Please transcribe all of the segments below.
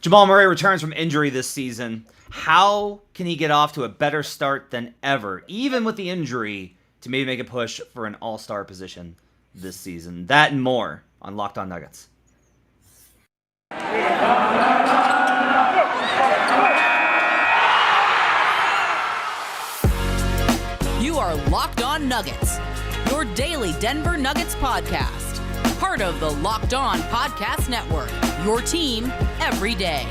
Jamal Murray returns from injury this season. How can he get off to a better start than ever, even with the injury, to maybe make a push for an all-star position this season? That and more on Locked On Nuggets. You are Locked On Nuggets, your daily Denver Nuggets podcast. Part of the Locked On Podcast Network, your team every day.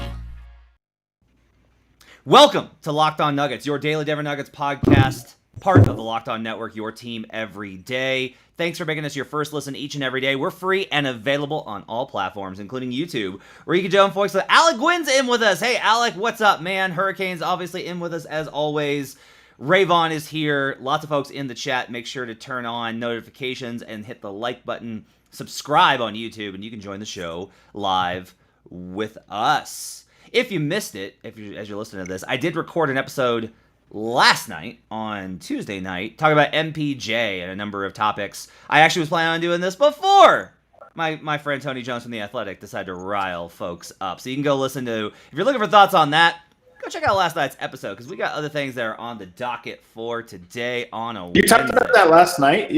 Welcome to Locked On Nuggets, your daily Denver Nuggets podcast, part of the Locked On Network, your team every day. Thanks for making us your first listen each and every day. We're free and available on all platforms, including YouTube, where you can join folks. So Alec Gwynn's in with us. Hey, Alec, what's up, man? Hurricanes obviously in with us as always. Rayvon is here. Lots of folks in the chat. Make sure to turn on notifications and hit the like button. Subscribe on YouTube, and you can join the show live with us. If you missed it, as you're listening to this, I did record an episode last night on Tuesday night talking about MPJ and a number of topics. I actually was planning on doing this before my friend Tony Jones from The Athletic decided to rile folks up. So you can go listen to, if you're looking for thoughts on that, go check out last night's episode, because we got other things that are on the docket for today on a Wednesday. You talked about that last night?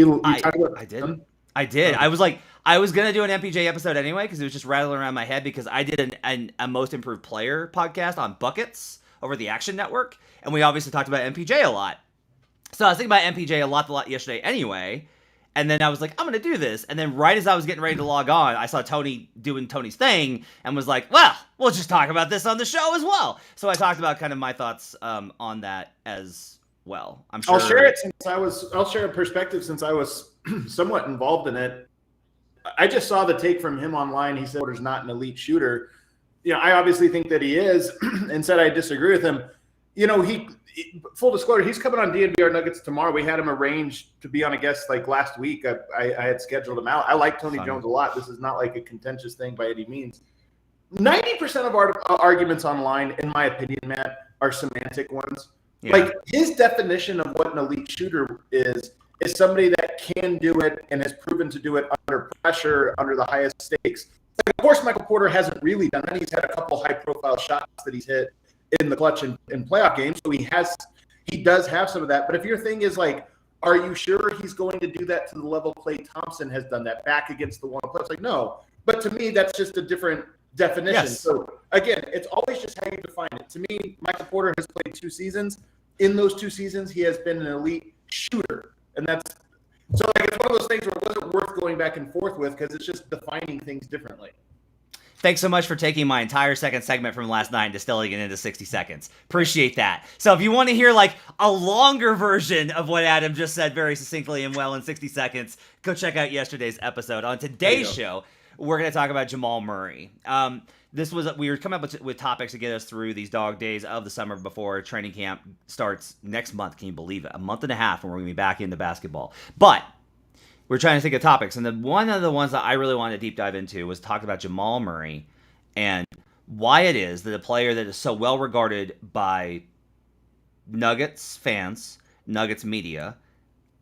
I did. I was like, I was going to do an MPJ episode anyway, because it was just rattling around my head, because I did a Most Improved Player podcast on buckets over the Action Network, and we obviously talked about MPJ a lot. So I was thinking about MPJ a lot yesterday anyway, and then I was like, I'm going to do this. And then right as I was getting ready to log on, I saw Tony doing Tony's thing and was like, well, we'll just talk about this on the show as well. So I talked about kind of my thoughts on that as well. I'm sure I'll share it I'll share a perspective since I was somewhat involved in it. I just saw the take from him online. He said he's not an elite shooter. You know, I obviously think that he is, and said I disagree with him. You know, full disclosure, he's coming on DNVR Nuggets tomorrow. We had him arranged to be on a guest like last week. I had scheduled him out. I like Tony Jones a lot. This is not like a contentious thing by any means. 90% of our arguments online, in my opinion, Matt, are semantic ones. Yeah. Like his definition of what an elite shooter is somebody that can do it and has proven to do it under pressure, under the highest stakes. Like, of course, Michael Porter hasn't really done that. He's had a couple high-profile shots that he's hit in the clutch in playoff games, so he does have some of that. But if your thing is like, are you sure he's going to do that to the level Klay Thompson has done that back against the wall? It's like, no. But to me, that's just a different definition. Yes. So again, it's always just how you define it. To me, Michael Porter has played 2 seasons. In those 2 seasons, he has been an elite shooter. And that's so like it's one of those things where it wasn't worth going back and forth with, because it's just defining things differently. Thanks so much for taking my entire second segment from last night and distilling it into 60 seconds. Appreciate that. So if you want to hear like a longer version of what Adam just said very succinctly and well in 60 seconds, go check out yesterday's episode. On today's show, we're going to talk about Jamal Murray. We were coming up with topics to get us through these dog days of the summer before training camp starts next month. Can you believe it? A month and a half when we're going to be back into basketball. But we're trying to think of topics, and one of the ones that I really wanted to deep dive into was talk about Jamal Murray and why it is that a player that is so well regarded by Nuggets fans, Nuggets media,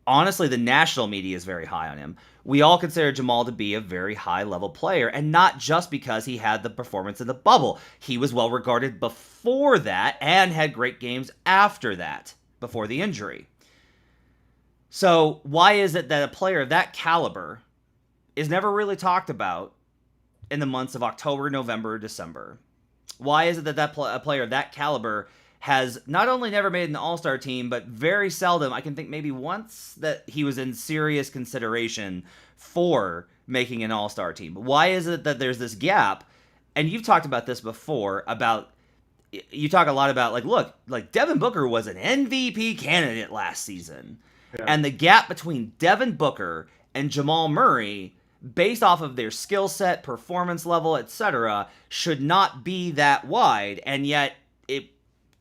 honestly, the national media is very high on him. We all consider Jamal to be a very high-level player, and not just because he had the performance in the bubble. He was well-regarded before that and had great games after that, before the injury. So why is it that a player of that caliber is never really talked about in the months of October, November, December? Why is it that a player of that caliber has not only never made an all-star team, but very seldom, I can think maybe once, that he was in serious consideration for making an all-star team? Why is it that there's this gap? And you've talked about this before, you talk a lot about, like, look, like Devin Booker was an MVP candidate last season. Yeah. And the gap between Devin Booker and Jamal Murray, based off of their skill set, performance level, etc., should not be that wide. And yet,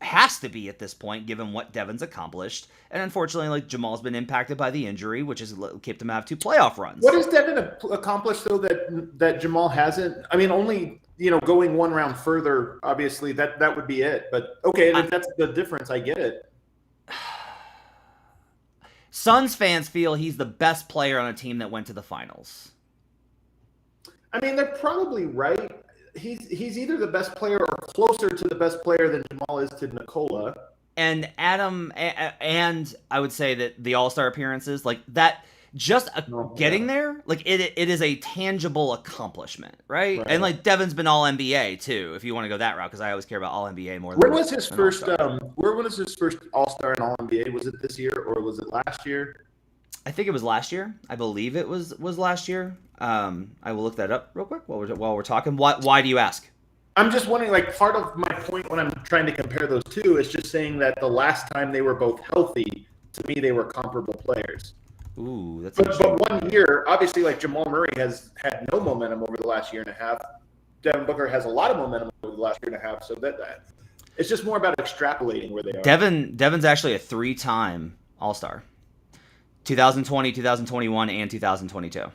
has to be at this point, given what Devin's accomplished. And unfortunately, like, Jamal's been impacted by the injury, which has kept him out of 2 playoff runs. What has Devin accomplished, though, that Jamal hasn't? I mean, only, going one round further, obviously, that would be it. But, okay, if that's the difference, I get it. Suns fans feel he's the best player on a team that went to the finals. I mean, they're probably right. He's either the best player or closer to the best player than Jamal is to Nikola. And Adam, and I would say that the All-Star appearances, like that, just getting there, like it is a tangible accomplishment, right? And like Devin's been All-NBA too, if you want to go that route, because I always care about All-NBA more. Where was his first? Where was his first All-Star and All-NBA? Was it this year or was it last year? I think it was last year. I believe it was last year. I will look that up real quick while we're talking. Why do you ask? I'm just wondering, like, part of my point when I'm trying to compare those two is just saying that the last time they were both healthy, to me, they were comparable players. Ooh, that's but 1 year, obviously, like Jamal Murray has had no momentum over the last year and a half. Devin Booker has a lot of momentum over the last year and a half. So that it's just more about extrapolating where they are. Devin's actually a 3-time All-Star. 2020, 2021, and 2022.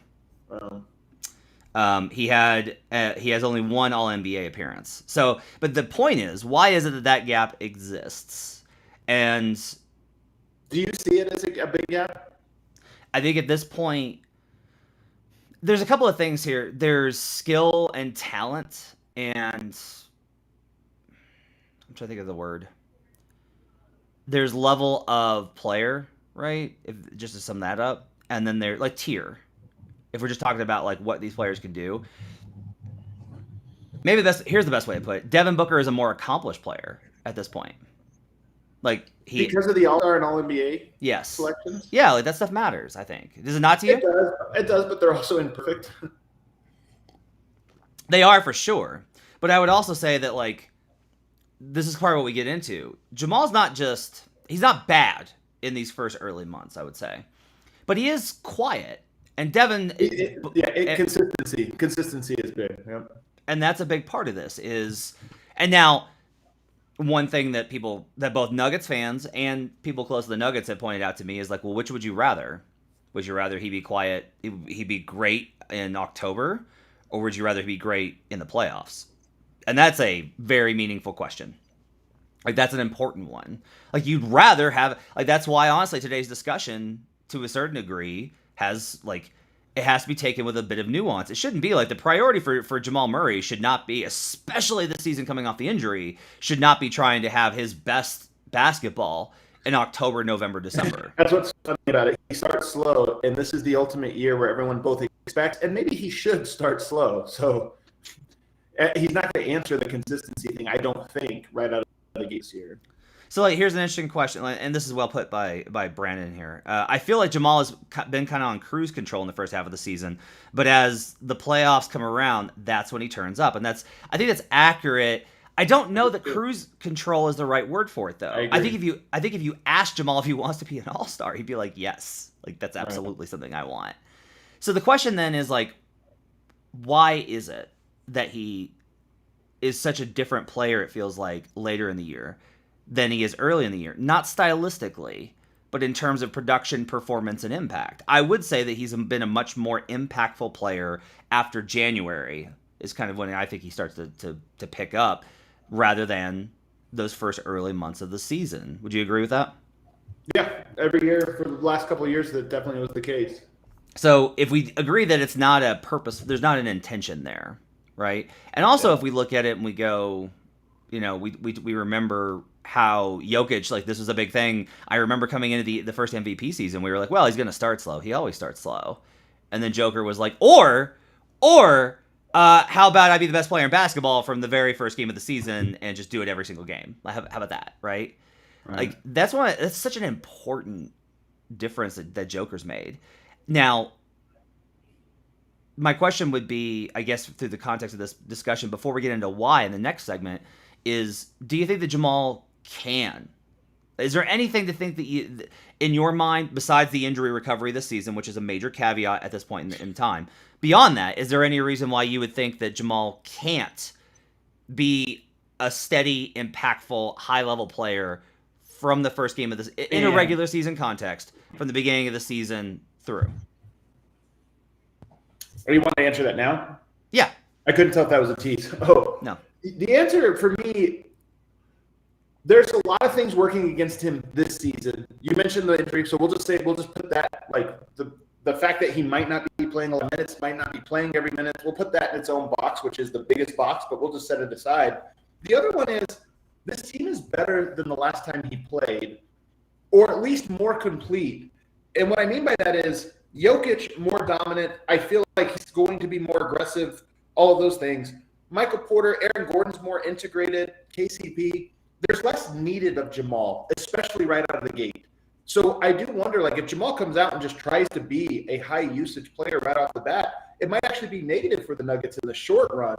He has only 1 All-NBA appearance. So, but the point is, why is it that gap exists? And do you see it as a big gap? I think at this point, there's a couple of things here. There's skill and talent, and I'm trying to think of the word. There's level of player, right? Just to sum that up, and then there's like tier. If we're just talking about like what these players can do, maybe here's the best way to put it. Devin Booker is a more accomplished player at this point. Like because of the All-Star and All-NBA selections? Yeah, like that stuff matters, I think. Does it not to you? It does, but they're also imperfect. They are for sure. But I would also say that, like, this is part of what we get into. Jamal's he's not bad in these first early months, I would say. But he is quiet. And Devin... Consistency is big. Yep. And that's a big part of this is... And now... One thing that both Nuggets fans and people close to the Nuggets have pointed out to me is like, well, which would you rather? Would you rather he be quiet, he be great in October, or would you rather he be great in the playoffs? And that's a very meaningful question. Like, that's an important one. Like, you'd rather have, like, that's why, honestly, today's discussion, to a certain degree, has, like, it has to be taken with a bit of nuance. It shouldn't be like the priority for Jamal Murray should not be, especially this season coming off the injury, should not be trying to have his best basketball in October, November, December. That's what's funny about it. He starts slow, and this is the ultimate year where everyone both expects, and maybe he should start slow. So he's not going to answer the consistency thing, I don't think, right out of the gates here. So, like, here's an interesting question, and this is well put by Brandon here. I feel like Jamal has been kind of on cruise control in the first half of the season, but as the playoffs come around, that's when he turns up, and I think that's accurate. I don't know that cruise control is the right word for it, though. I think if you ask Jamal if he wants to be an All-Star, he'd be like, yes, like that's absolutely something I want. So the question then is like, why is it that he is such a different player? It feels like later in the year than he is early in the year. Not stylistically, but in terms of production, performance, and impact. I would say that he's been a much more impactful player after January is kind of when I think he starts to pick up rather than those first early months of the season. Would you agree with that? Yeah, every year for the last couple of years, that definitely was the case. So if we agree that it's not a purpose, there's not an intention there, right? And also if we look at it and we go, we remember how Jokic, like, this was a big thing. I remember coming into the first MVP season, we were like, well, he's going to start slow. He always starts slow. And then Joker was like, or how about I be the best player in basketball from the very first game of the season and just do it every single game? How about that, right? Like, that's such an important difference that Joker's made. Now, my question would be, I guess, through the context of this discussion, before we get into why in the next segment, is do you think that Jamal can? Is there anything to think that in your mind, besides the injury recovery this season, which is a major caveat at this point in time, beyond that, is there any reason why you would think that Jamal can't be a steady, impactful, high-level player from the first game of this in a regular season context, from the beginning of the season through. Or you want to answer that now? Yeah. I couldn't tell if that was a tease. Oh. No. The answer for me, there's a lot of things working against him this season. You mentioned the injury, so we'll just put that, like, the fact that he might not be playing a lot of minutes, might not be playing every minute. We'll put that in its own box, which is the biggest box, but we'll just set it aside. The other one is this team is better than the last time he played, or at least more complete. And what I mean by that is Jokic more dominant. I feel like he's going to be more aggressive, all of those things. Michael Porter, Aaron Gordon's more integrated, KCP. There's less needed of Jamal, especially right out of the gate. So I do wonder, like, if Jamal comes out and just tries to be a high-usage player right off the bat, it might actually be negative for the Nuggets in the short run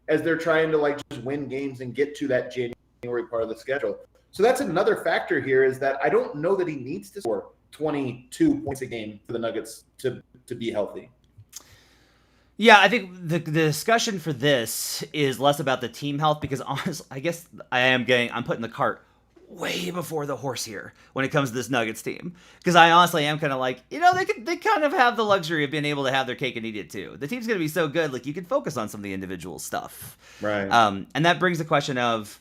as they're trying to, like, just win games and get to that January part of the schedule. So that's another factor here, is that I don't know that he needs to score 22 points a game for the Nuggets to be healthy. Yeah, I think the discussion for this is less about the team health, because honestly, I guess I'm putting the cart way before the horse here when it comes to this Nuggets team, because I honestly am kind of like, they kind of have the luxury of being able to have their cake and eat it too. The team's going to be so good, like, you can focus on some of the individual stuff, right? And that brings the question of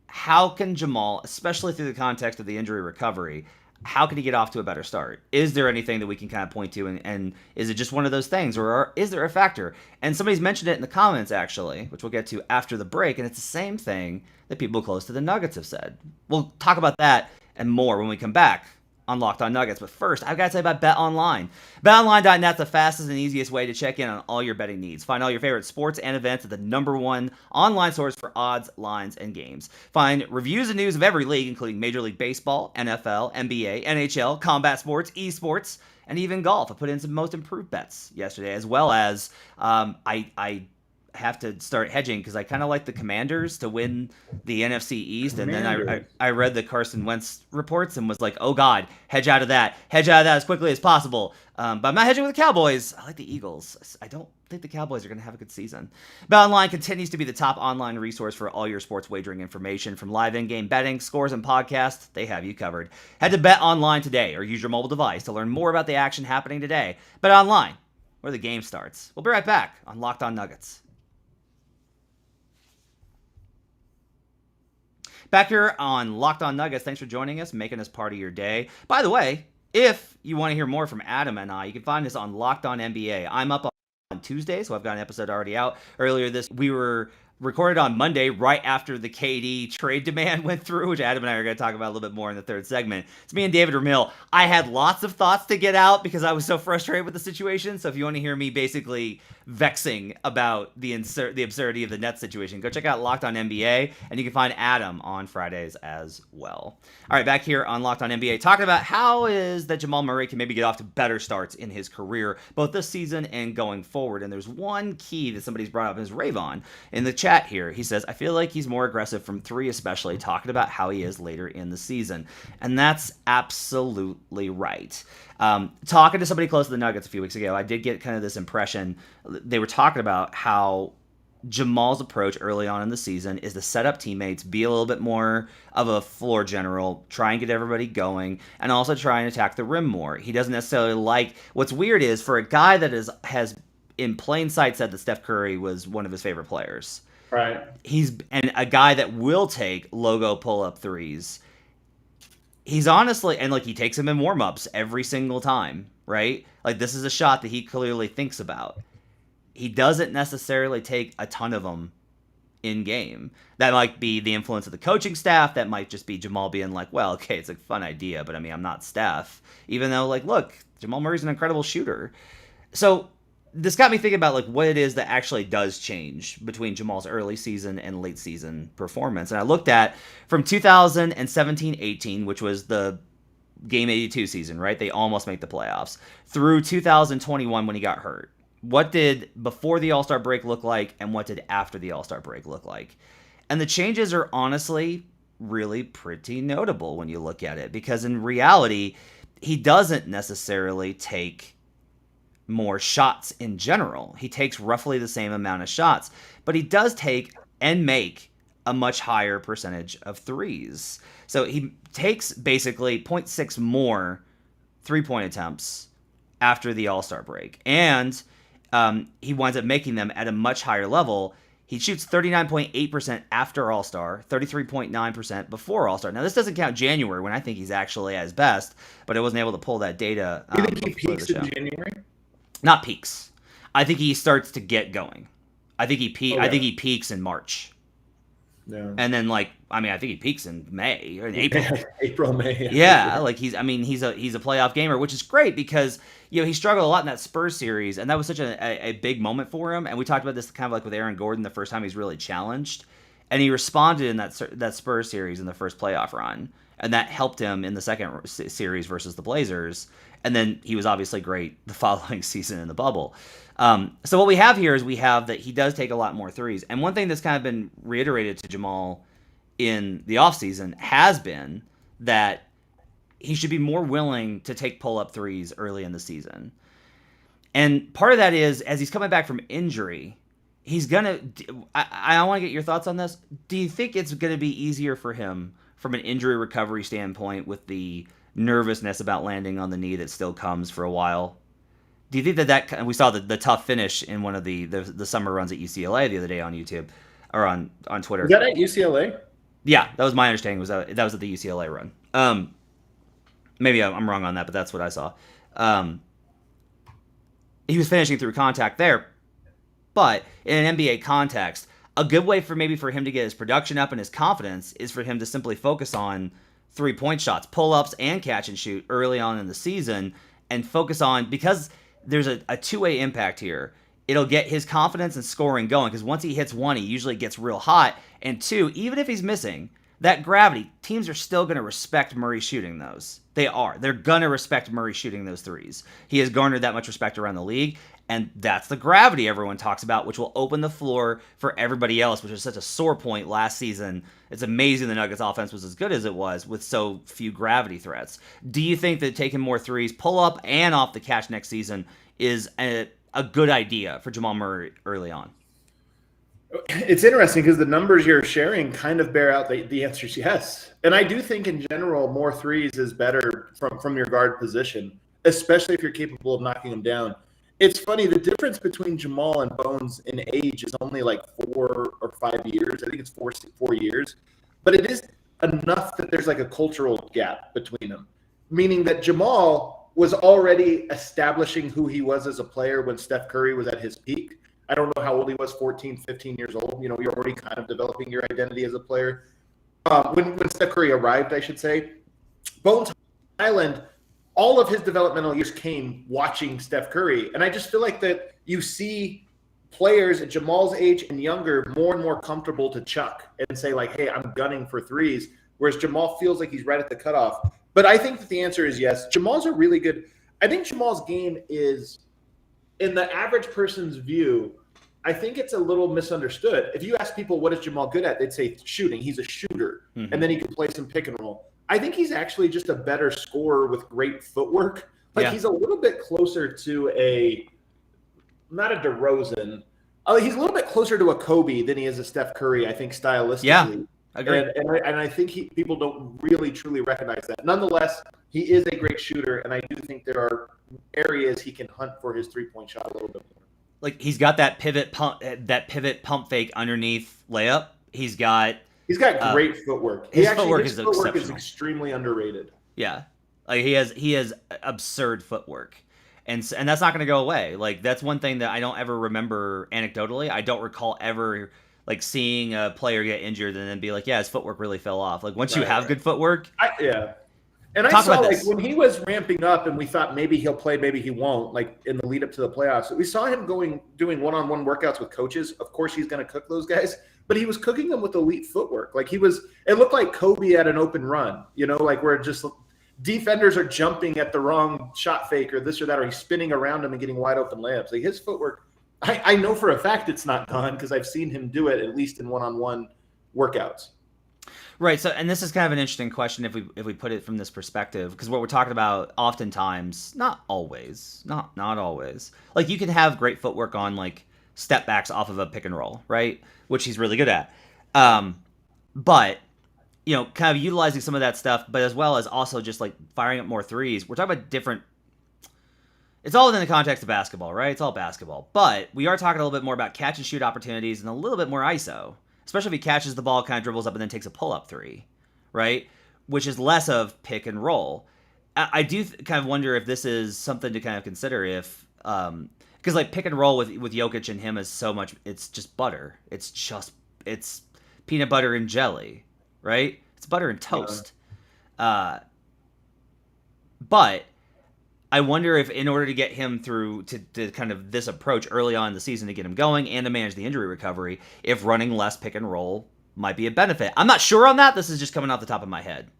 how can Jamal, especially through the context of the injury recovery, how can he get off to a better start? Is there anything that we can kind of point to, and is it just one of those things, or is there a factor? And somebody's mentioned it in the comments, actually, which we'll get to after the break, and it's the same thing that people close to the Nuggets have said. We'll talk about that and more when we come back on Locked On Nuggets. But first, I've got to tell you about BetOnline. BetOnline.net's the fastest and easiest way to check in on all your betting needs. Find all your favorite sports and events at the #1 online source for odds, lines, and games. Find reviews and news of every league, including Major League Baseball, NFL, NBA, NHL, combat sports, esports, and even golf. I put in some most improved bets yesterday, as well as I have to start hedging because I kind of like the Commanders to win the NFC East. And then I read the Carson Wentz reports and was like, oh God, hedge out of that as quickly as possible. But I'm not hedging with the Cowboys. I like the Eagles. I don't think the Cowboys are going to have a good season. BetOnline continues to be the top online resource for all your sports wagering information, from live in-game betting, scores, and podcasts. They have you covered. Head to BetOnline today or use your mobile device to learn more about the action happening today. BetOnline, where the game starts. We'll be right back on Locked On Nuggets. Back here on Locked On Nuggets, thanks for joining us, making us part of your day. By the way, if you want to hear more from Adam and I, you can find us on Locked On NBA. I'm up on Tuesday, so I've got an episode already out. Earlier we were recorded on Monday right after the KD trade demand went through, which Adam and I are going to talk about a little bit more in the third segment. It's me and David Ramil. I had lots of thoughts to get out because I was so frustrated with the situation. So if you want to hear me basically vexing about the absurdity of the Nets situation, go check out Locked On NBA, and you can find Adam on Fridays as well. All right, back here on Locked On NBA, talking about how is that Jamal Murray can maybe get off to better starts in his career, both this season and going forward. And there's one key that somebody's brought up, is Ravon in the chat here. He says, I feel like he's more aggressive from three, especially talking about how he is later in the season. And that's absolutely right. Talking to somebody close to the Nuggets a few weeks ago, I did get kind of this impression. They were talking about how Jamal's approach early on in the season is to set up teammates, be a little bit more of a floor general, try and get everybody going, and also try and attack the rim more. He doesn't necessarily like... What's weird is, for a guy that has in plain sight said that Steph Curry was one of his favorite players, right? And a guy that will take logo pull-up threes. He's honestly, and like, he takes them in warm-ups every single time, right? Like, this is a shot that he clearly thinks about. He doesn't necessarily take a ton of them in game. That might be the influence of the coaching staff. That might just be Jamal being like, well, okay, it's a fun idea, but I mean, I'm not Steph. Even though, like, look, Jamal Murray's an incredible shooter. So this got me thinking about, like, what it is that actually does change between Jamal's early season and late season performance. And I looked at from 2017-18, which was the Game 82 season, right? They almost make the playoffs, through 2021 when he got hurt. What did before the All-Star break look like, and what did after the All-Star break look like? And the changes are honestly really pretty notable when you look at it, because in reality, he doesn't necessarily take more shots in general. He takes roughly the same amount of shots, but he does take and make a much higher percentage of threes. So he takes basically 0.6 more 3-point attempts after the All-Star break. And he winds up making them at a much higher level. He shoots 39.8% after All-Star, 33.9% before All-Star. Now, this doesn't count January when I think he's actually at his best, but I wasn't able to pull that data. You think he peaks in January? Not peaks. I think he starts to get going. I think he Okay. I think he peaks in March. Yeah. And then I think he peaks in May or in April. April, May. Yeah, he's a playoff gamer, which is great because he struggled a lot in that Spurs series, and that was such a big moment for him. And we talked about this kind of like with Aaron Gordon the first time he's really challenged, and he responded in that Spurs series in the first playoff run, and that helped him in the second series versus the Blazers. And then he was obviously great the following season in the bubble. So what we have here is that he does take a lot more threes. And one thing that's kind of been reiterated to Jamal in the offseason has been that he should be more willing to take pull-up threes early in the season. And part of that is, as he's coming back from injury, he's going to... I want to get your thoughts on this. Do you think it's going to be easier for him from an injury recovery standpoint with the nervousness about landing on the knee that still comes for a while? Do you think that we saw the tough finish in one of the summer runs at UCLA the other day on YouTube or on Twitter? Was that at UCLA? Yeah, that was my understanding. That was at the UCLA run. Maybe I'm wrong on that, but that's what I saw. He was finishing through contact there, but in an NBA context, a good way for him to get his production up and his confidence is for him to simply focus on 3-point shots, pull-ups, and catch and shoot early on in the season, and focus on, because there's a two-way impact here. It'll get his confidence and scoring going, because once he hits one, he usually gets real hot. And two, even if he's missing, that gravity, teams are still going to respect Murray shooting those. They are. They're going to respect Murray shooting those threes. He has garnered that much respect around the league, and that's the gravity everyone talks about, which will open the floor for everybody else, which was such a sore point last season. It's amazing the Nuggets offense was as good as it was with so few gravity threats. Do you think that taking more threes, pull up and off the catch next season, is a good idea for Jamal Murray early on? It's interesting because the numbers you're sharing kind of bear out the answer is yes. And I do think in general, more threes is better from your guard position, especially if you're capable of knocking them down. It's funny, the difference between Jamal and Bones in age is only like 4 or 5 years. I think it's 4 years. But it is enough that there's like a cultural gap between them, meaning that Jamal was already establishing who he was as a player when Steph Curry was at his peak. I don't know how old he was, 14, 15 years old. You're already kind of developing your identity as a player. When Steph Curry arrived, I should say, Bones Highland, all of his developmental years came watching Steph Curry. And I just feel like that you see players at Jamal's age and younger more and more comfortable to chuck and say like, hey, I'm gunning for threes, whereas Jamal feels like he's right at the cutoff. But I think that the answer is yes. Jamal's a really good – I think Jamal's game is, in the average person's view, I think it's a little misunderstood. If you ask people what is Jamal good at, they'd say shooting. He's a shooter, and then he can play some pick and roll. I think he's actually just a better scorer with great footwork. He's a little bit closer to not a DeRozan. He's a little bit closer to a Kobe than he is a Steph Curry, I think, stylistically. Yeah, agreed. And I think people don't really, truly recognize that. Nonetheless, he is a great shooter, and I do think there are areas he can hunt for his three-point shot a little bit more. Like, he's got that pivot pump fake underneath layup. He's got great footwork. His footwork is extremely underrated. Yeah, like he has absurd footwork, and that's not going to go away. Like, that's one thing that I don't ever remember anecdotally. I don't recall ever like seeing a player get injured and then be like, yeah, his footwork really fell off. Like, once you have good footwork, And I saw, like, when he was ramping up and we thought maybe he'll play, maybe he won't, like in the lead up to the playoffs, we saw him doing one-on-one workouts with coaches. Of course, he's going to cook those guys, but he was cooking them with elite footwork. Like, it looked like Kobe at an open run, like where just defenders are jumping at the wrong shot fake or this or that, or he's spinning around him and getting wide open layups. Like, his footwork, I know for a fact it's not gone because I've seen him do it at least in one-on-one workouts. Right. So, and this is kind of an interesting question if we put it from this perspective, because what we're talking about oftentimes, not always, like, you can have great footwork on like step backs off of a pick and roll, right? Which he's really good at. But, kind of utilizing some of that stuff, but as well as also just like firing up more threes. We're talking about different. It's all in the context of basketball, right? It's all basketball. But we are talking a little bit more about catch and shoot opportunities and a little bit more ISO, especially if he catches the ball, kind of dribbles up, and then takes a pull up three, right? Which is less of pick and roll. I do kind of wonder if this is something to kind of consider if, because like pick and roll with Jokic and him is so much, it's just butter. It's peanut butter and jelly, right? It's butter and toast. But I wonder if in order to get him through to kind of this approach early on in the season to get him going and to manage the injury recovery, if running less pick and roll might be a benefit. I'm not sure on that. This is just coming off the top of my head.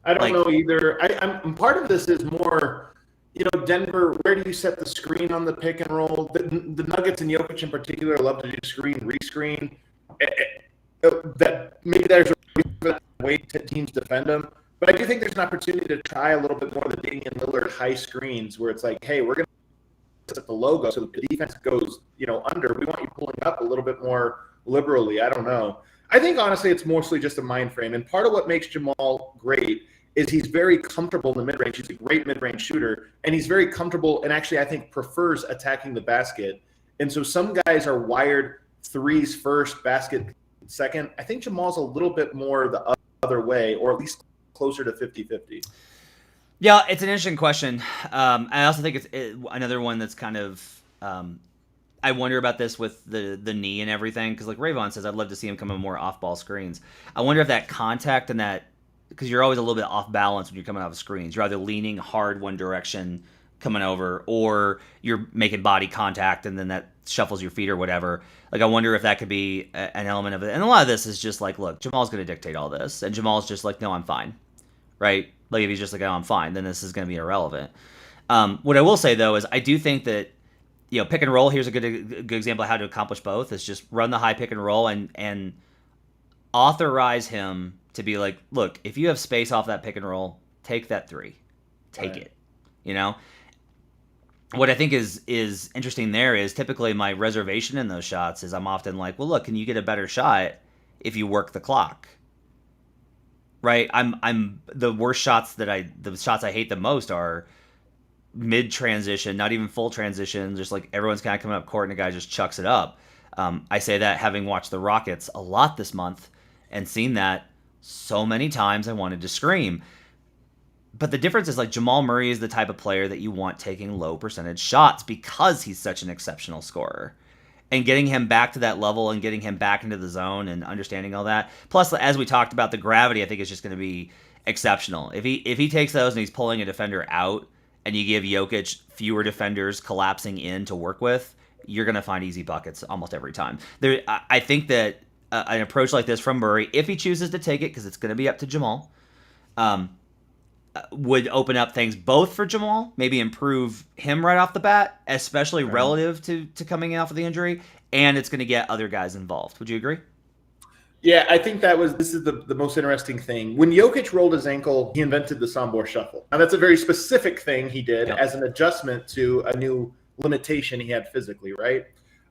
I don't know either. I'm part of this is more, Denver, where do you set the screen on the pick and roll? The Nuggets and Jokic in particular love to do screen, rescreen. That maybe there's a way to teams defend them. But I do think there's an opportunity to try a little bit more of the Damian Lillard high screens where it's like, hey, we're going to set the logo so the defense goes, under. We want you pulling up a little bit more liberally. I don't know. I think, honestly, it's mostly just a mind frame. And part of what makes Jamal great is he's very comfortable in the mid-range. He's a great mid-range shooter. And he's very comfortable and actually, I think, prefers attacking the basket. And so some guys are wired threes first, basket second. I think Jamal's a little bit more the other way, or at least closer to 50-50. Yeah, it's an interesting question. I also think it's another one that's kind of I wonder about this with the knee and everything, because like Rayvon says, I'd love to see him come in more off-ball screens. I wonder if that contact and that, because you're always a little bit off balance when you're coming off of screens. You're either leaning hard one direction coming over, or you're making body contact and then that shuffles your feet or whatever. Like, I wonder if that could be an element of it. And a lot of this is just like, look, Jamal's going to dictate all this. And Jamal's just like, no, I'm fine. Right? Like, if he's just like, oh, I'm fine, then this is going to be irrelevant. What I will say, though, is I do think that, pick and roll, here's a good example of how to accomplish both, is just run the high pick and roll and authorize him to be like, look, if you have space off that pick and roll, take that three. Take it. What I think is interesting there is typically my reservation in those shots is I'm often like, well, look, can you get a better shot if you work the clock? Right? I'm the worst shots the shots I hate the most are mid transition, not even full transition, just like everyone's kind of coming up court and the guy just chucks it up. I say that having watched the Rockets a lot this month and seen that so many times I wanted to scream. But the difference is like Jamal Murray is the type of player that you want taking low percentage shots because he's such an exceptional scorer. And getting him back to that level and getting him back into the zone and understanding all that. Plus, as we talked about, the gravity I think is just going to be exceptional. If he takes those and he's pulling a defender out and you give Jokic fewer defenders collapsing in to work with, you're going to find easy buckets almost every time. I think that an approach like this from Murray, if he chooses to take it, because it's going to be up to Jamal, would open up things both for Jamal, maybe improve him right off the bat, especially relative to coming off of the injury, and it's going to get other guys involved. Would you agree? Yeah, I think this is the most interesting thing. When Jokic rolled his ankle, he invented the Sombor shuffle. Now, that's a very specific thing he did as an adjustment to a new limitation he had physically, right?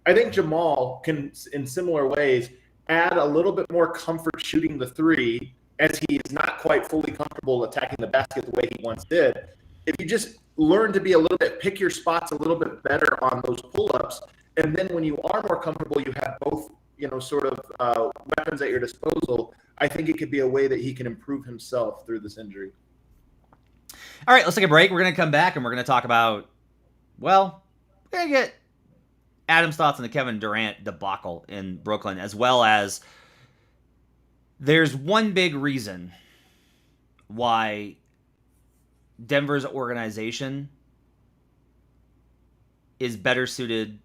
I think Jamal can, in similar ways, add a little bit more comfort shooting the three as he is not quite fully comfortable attacking the basket the way he once did. If you just learn to be a little bit, pick your spots a little bit better on those pull-ups, and then when you are more comfortable, you have both, sort of weapons at your disposal, I think it could be a way that he can improve himself through this injury. All right, let's take a break. We're going to come back, and we're going to talk about, well, we're going to get Adam's thoughts on the Kevin Durant debacle in Brooklyn, as well as there's one big reason why Denver's organization is better suited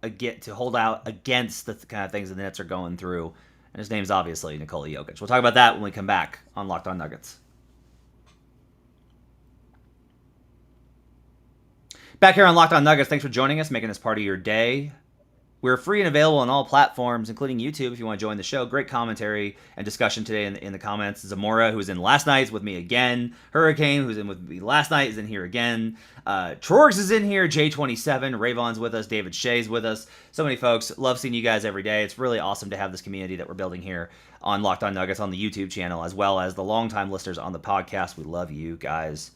to hold out against the kind of things the Nets are going through. And his name's obviously Nikola Jokic. We'll talk about that when we come back on Locked On Nuggets. Back here on Locked On Nuggets, thanks for joining us, making this part of your day. We're free and available on all platforms, including YouTube, if you want to join the show. Great commentary and discussion today in the comments. Zamora, who was in last night, is with me again. Hurricane, who's in with me last night, is in here again. Trorgs is in here. J27. Rayvon's with us. David Shea's with us. So many folks. Love seeing you guys every day. It's really awesome to have this community that we're building here on Locked On Nuggets on the YouTube channel, as well as the longtime listeners on the podcast. We love you guys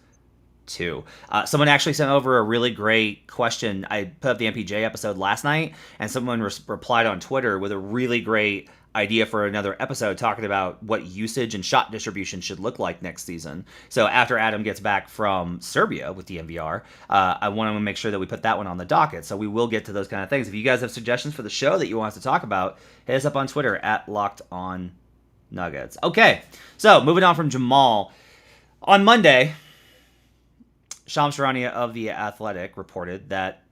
too. Someone actually sent over a really great question. I put up the MPJ episode last night, and someone replied on Twitter with a really great idea for another episode talking about what usage and shot distribution should look like next season. So after Adam gets back from Serbia with DNVR, I want to make sure that we put that one on the docket. So we will get to those kind of things. If you guys have suggestions for the show that you want us to talk about, hit us up on Twitter at Locked On Nuggets. Okay, so moving on from Jamal. On Monday, Shams Charania of The Athletic reported that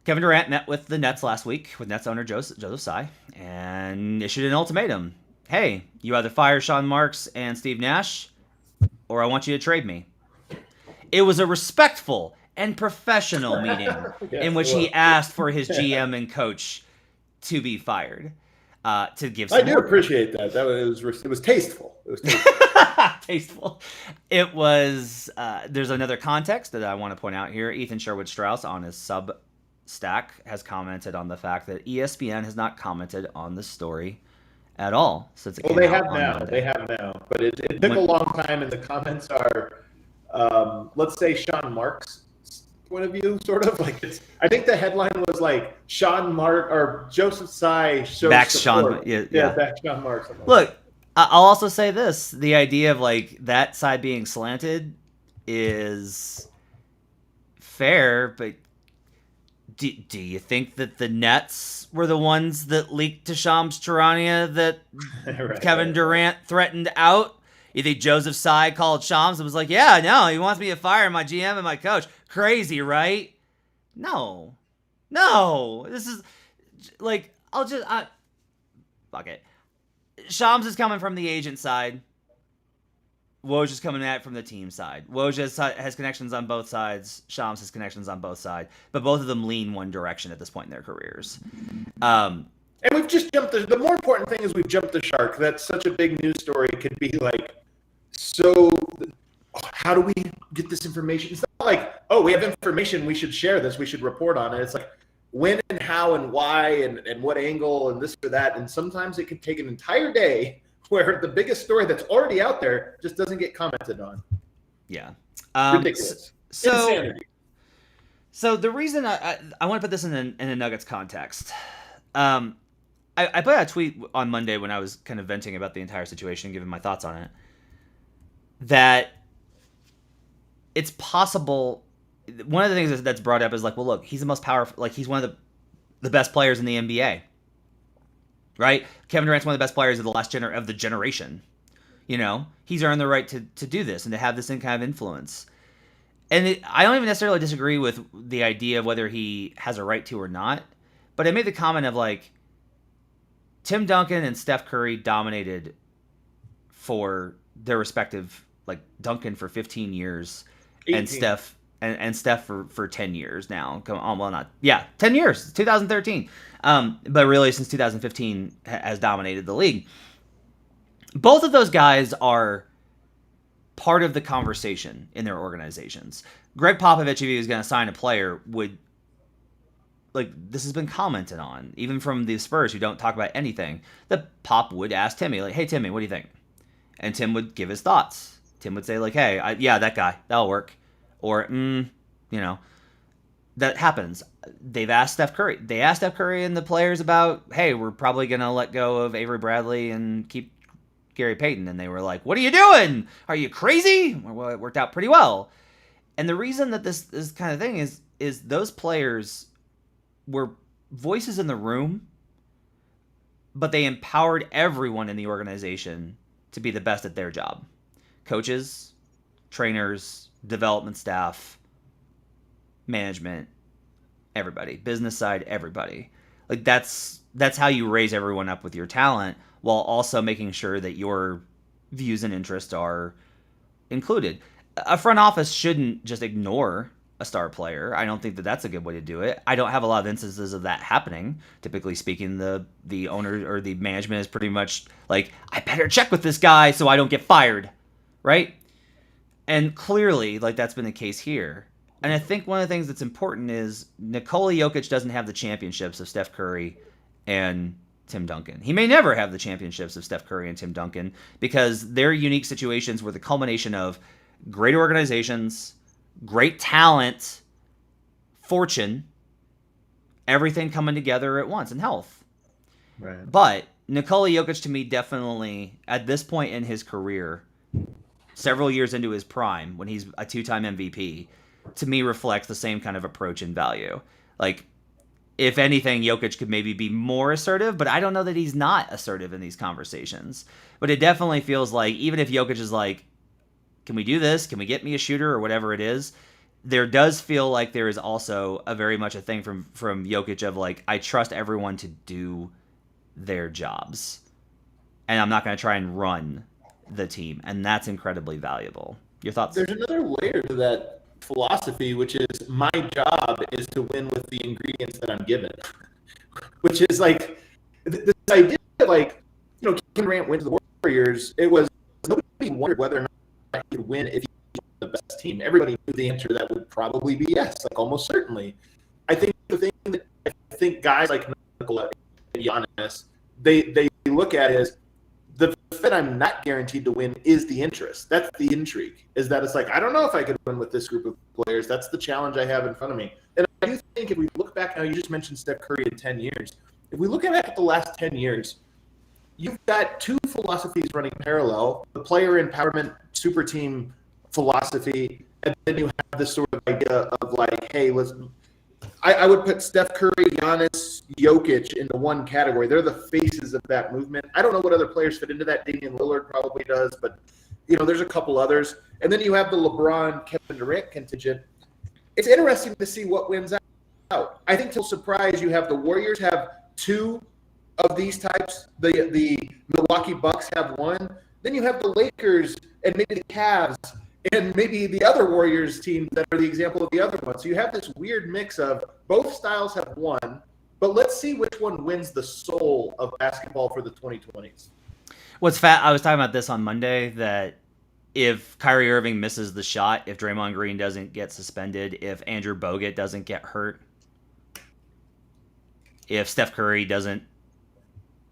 Kevin Durant met with the Nets last week with Nets owner Joseph Tsai and issued an ultimatum. Hey, you either fire Sean Marks and Steve Nash, or I want you to trade me. It was a respectful and professional meeting in which he asked for his GM and coach to be fired. To give some I do appreciate that. It was tasteful. It was tasteful. Tasteful. It was. There's another context that I want to point out here. Ethan Sherwood Strauss on his Substack has commented on the fact that ESPN has not commented on the story at all since it came they out have on now. Monday. They have now, but it took a long time, and the comments are, let's say, Sean Marks' point of view, sort of like it's. I think the headline was like Sean Mark or Joseph Tsai shows Backs support. Sean. Back Sean Marks. Look, I'll also say this: the idea of like that side being slanted is fair, but do you think that the Nets were the ones that leaked to Shams Charania that Kevin Durant threatened out? You think Joseph Tsai called Shams and was like, yeah, no, he wants me to fire my GM and my coach. Crazy, right? No. This is like, fuck it. Shams is coming from the agent side. Woj is coming at it from the team side. Woj has connections on both sides. Shams has connections on both sides. But both of them lean one direction at this point in their careers. And we've just jumped. The more important thing is we've jumped the shark. That's such a big news story. It could be like, so how do we get this information? It's not like, oh, we have information. We should share this. We should report on it. It's like when and how and why and what angle and this or that. And sometimes it could take an entire day where the biggest story that's already out there just doesn't get commented on. Yeah. Ridiculous. Insanity. So the reason I want to put this in a Nuggets context, I put out a tweet on Monday when I was kind of venting about the entire situation, giving my thoughts on it, that it's possible. One of the things that's brought up is like, well, look, he's the most powerful, like he's one of the best players in the NBA. Right? Kevin Durant's one of the best players of the generation. You know, he's earned the right to do this and to have this kind of influence. And I don't even necessarily disagree with the idea of whether he has a right to or not. But I made the comment of like, Tim Duncan and Steph Curry dominated for their respective, like Duncan for 15 years 18. and Steph for 10 years now. 10 years, 2013. But really since 2015 has dominated the league. Both of those guys are part of the conversation in their organizations. Greg Popovich, if he was going to sign a player, would, like, this has been commented on, even from the Spurs who don't talk about anything, that Pop would ask Timmy, like, hey, Timmy, what do you think? And Tim would give his thoughts. Tim would say, like, hey, that guy, that'll work. Or, that happens. They've asked Steph Curry. They asked Steph Curry and the players about, hey, we're probably going to let go of Avery Bradley and keep Gary Payton. And they were like, what are you doing? Are you crazy? Well, it worked out pretty well. And the reason that this kind of thing is those players were voices in the room, but they empowered everyone in the organization to be the best at their job. Coaches, trainers, development staff, management, everybody, business side, everybody. Like that's how you raise everyone up with your talent while also making sure that your views and interests are included. A front office shouldn't just ignore a star player. I don't think that that's a good way to do it. I don't have a lot of instances of that happening. Typically speaking, the owner or the management is pretty much like, I better check with this guy so I don't get fired, right? And clearly, like, that's been the case here. And I think one of the things that's important is Nikola Jokic doesn't have the championships of Steph Curry and Tim Duncan. He may never have the championships of Steph Curry and Tim Duncan because they're unique situations where the culmination of great organizations, great talent, fortune, everything coming together at once, and health. Right. But Nikola Jokic, to me, definitely, at this point in his career, several years into his prime, when he's a 2-time MVP, to me reflects the same kind of approach and value. Like, if anything, Jokic could maybe be more assertive, but I don't know that he's not assertive in these conversations. But it definitely feels like, even if Jokic is like, can we do this? Can we get me a shooter or whatever it is? There does feel like there is also a very much a thing from Jokic of like, I trust everyone to do their jobs. And I'm not going to try and run the team. And that's incredibly valuable. Your thoughts? There's another layer to that philosophy, which is my job is to win with the ingredients that I'm given. Which is like, this idea of like, Kevin Durant went to the Warriors. It was, nobody wondered whether or not he could win if he was the best team. Everybody knew the answer that would probably be yes, like almost certainly. I think the thing that I think guys like Nikola and Giannis, they look at is the fit I'm not guaranteed to win is the interest. That's the intrigue, is that it's like, I don't know if I could win with this group of players. That's the challenge I have in front of me. And I do think if we look back now, you just mentioned Steph Curry in 10 years. If we look at the last 10 years, you've got two philosophies running parallel, the player empowerment super team philosophy, and then you have this sort of idea of like, hey, I would put Steph Curry, Giannis, Jokic into one category. They're the faces of that movement. I don't know what other players fit into that. Damian Lillard probably does, but there's a couple others. And then you have the LeBron, Kevin Durant contingent. It's interesting to see what wins out. I think to surprise, you have the Warriors have two of these types. The Milwaukee Bucks have one. Then you have the Lakers and maybe the Cavs and maybe the other Warriors teams that are the example of the other one. So you have this weird mix of both styles have won, but let's see which one wins the soul of basketball for the 2020s. I was talking about this on Monday, that if Kyrie Irving misses the shot, if Draymond Green doesn't get suspended, if Andrew Bogut doesn't get hurt, if Steph Curry doesn't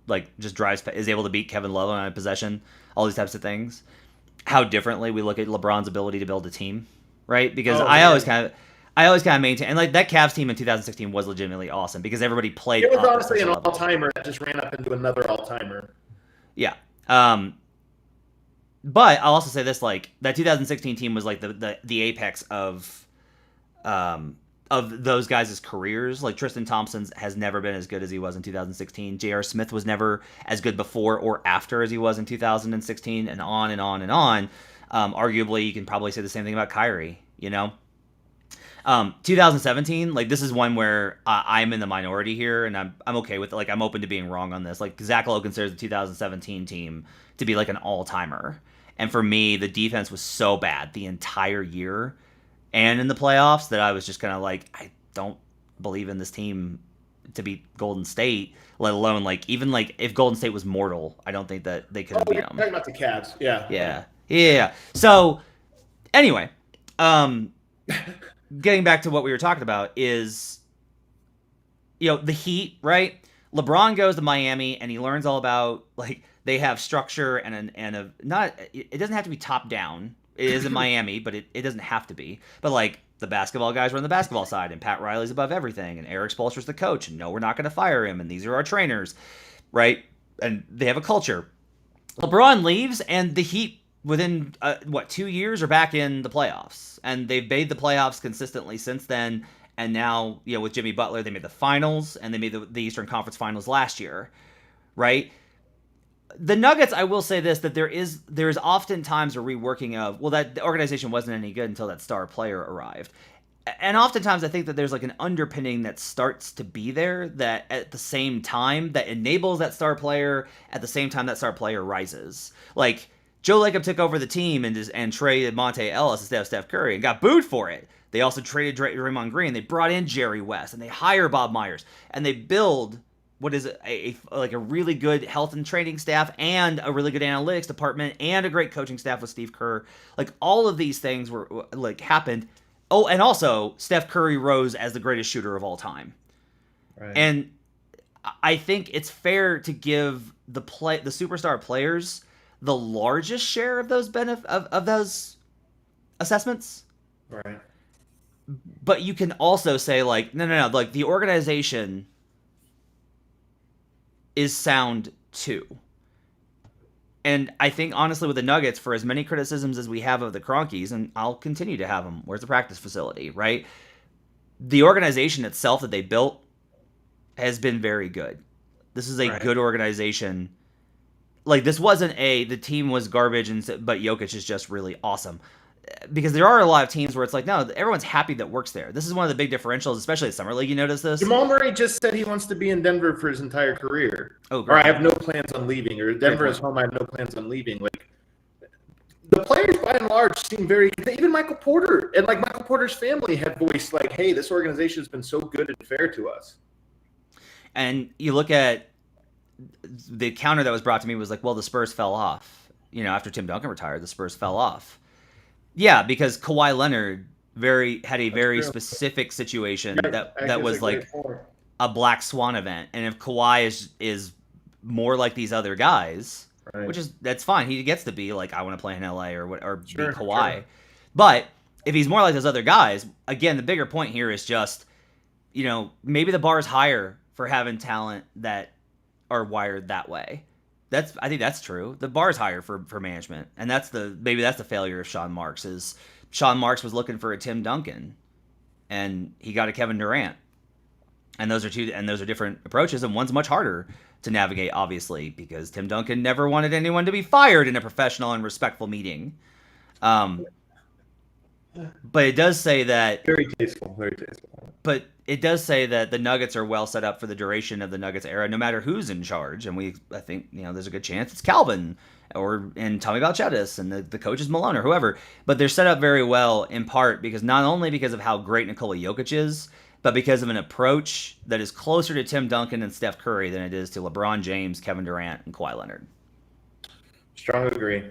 is able to beat Kevin Love on a possession, all these types of things, how differently we look at LeBron's ability to build a team, right? Because I always kind of maintain, and like that Cavs team in 2016 was legitimately awesome because everybody played. It was honestly an all-timer that just ran up into another all-timer. Yeah. But I'll also say this: like that 2016 team was like the apex of those guys' careers. Like Tristan Thompson has never been as good as he was in 2016. J.R. Smith was never as good before or after as he was in 2016, and on and on and on. Arguably, you can probably say the same thing about Kyrie, 2017, like this is one where I'm in the minority here, and I'm okay with it. Like I'm open to being wrong on this. Like Zach Lowe considers the 2017 team to be like an all-timer. And for me, the defense was so bad the entire year and in the playoffs that I was just kind of like, I don't believe in this team to beat Golden State, let alone like even like if Golden State was mortal, I don't think that they could have beat them. Talking about the Cavs, yeah. So anyway, getting back to what we were talking about is, the Heat, right? LeBron goes to Miami and he learns all about like they have structure it doesn't have to be top down. It is in Miami, but it doesn't have to be. But like the basketball guys run the basketball side, and Pat Riley's above everything, and Eric Spoelstra's the coach, and no, we're not going to fire him, and these are our trainers, right? And they have a culture. LeBron leaves, and the Heat within 2 years are back in the playoffs, and they've made the playoffs consistently since then. And now, with Jimmy Butler, they made the finals, and they made the Eastern Conference Finals last year, right? The Nuggets, I will say this, that there is oftentimes a reworking of, well, that the organization wasn't any good until that star player arrived. And oftentimes I think that there's like an underpinning that starts to be there that at the same time that enables that star player, at the same time that star player rises. Like Joe Lacob took over the team and traded Monte Ellis instead of Steph Curry and got booed for it. They also traded Draymond Green. They brought in Jerry West, and they hire Bob Myers, and they build what is a really good health and training staff, and a really good analytics department, and a great coaching staff with Steve Kerr. Like, all of these things were like happened. Oh, and also Steph Curry rose as the greatest shooter of all time. Right. And I think it's fair to give the superstar players the largest share of those of those assessments. Right. But you can also say, like, no, like, the organization is sound too. And I think, honestly, with the Nuggets, for as many criticisms as we have of the Cronkies, and I'll continue to have them, where's the practice facility, right? The organization itself that they built has been very good. This is a good organization. Like, this wasn't the team was garbage, but Jokic is just really awesome. Because there are a lot of teams where it's like, no, everyone's happy that works there. This is one of the big differentials, especially at Summer League. You notice this? Jamal Murray just said he wants to be in Denver for his entire career. Oh, great. Or I have no plans on leaving. Or Denver is home, I have no plans on leaving. Like, the players, by and large, seem very... Even Michael Porter and, like, Michael Porter's family had voiced, like, hey, this organization has been so good and fair to us. And you look at the counter that was brought to me was like, well, the Spurs fell off. You know, after Tim Duncan retired, the Spurs fell off. Yeah, because Kawhi Leonard had a very specific situation that was like a black swan event. And if Kawhi is more like these other guys, that's fine. He gets to be like, I want to play in LA or be Kawhi. Sure. But if he's more like those other guys, again, the bigger point here is just, you know, maybe the bar is higher for having talent that are wired that way. I think that's true. The bar is higher for management, and maybe that's the failure of Sean Marks. Is Sean Marks was looking for a Tim Duncan, and he got a Kevin Durant, and those are different approaches, and one's much harder to navigate, obviously, because Tim Duncan never wanted anyone to be fired in a professional and respectful meeting. But it does say that very tasteful. But it does say that the Nuggets are well set up for the duration of the Nuggets era, no matter who's in charge. And I think, you know, there's a good chance it's Calvin and Tommy Balchedis and the coach is Malone or whoever. But they're set up very well, in part because not only because of how great Nikola Jokic is, but because of an approach that is closer to Tim Duncan and Steph Curry than it is to LeBron James, Kevin Durant, and Kawhi Leonard. Strong agree.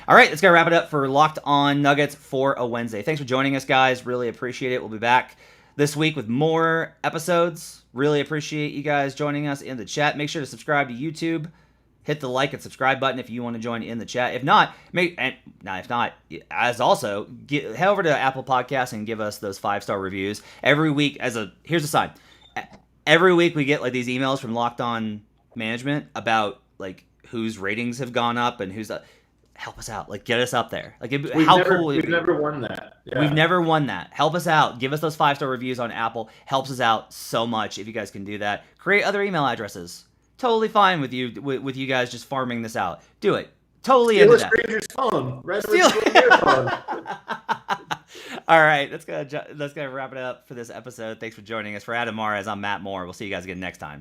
All right, let's go wrap it up for Locked On Nuggets for a Wednesday. Thanks for joining us, guys. Really appreciate it. We'll be back this week with more episodes. Really appreciate you guys joining us in the chat. Make sure to subscribe to YouTube. Hit the like and subscribe button if you want to join in the chat. If not, head over to Apple Podcasts and give us those 5-star reviews. Every week, here's a sign. Every week we get like these emails from Locked On Management about like whose ratings have gone up and who's... help us out. Like, get us up there. Like, We've never won that. Yeah. We've never won that. Help us out. Give us those 5-star reviews on Apple. Helps us out so much if you guys can do that. Create other email addresses. Totally fine with you guys just farming this out. Do it. Totally into that. Steal a stranger's phone. Steal your phone. All right. Let's go wrap it up for this episode. Thanks for joining us. For Adam Mares, I'm Matt Moore. We'll see you guys again next time.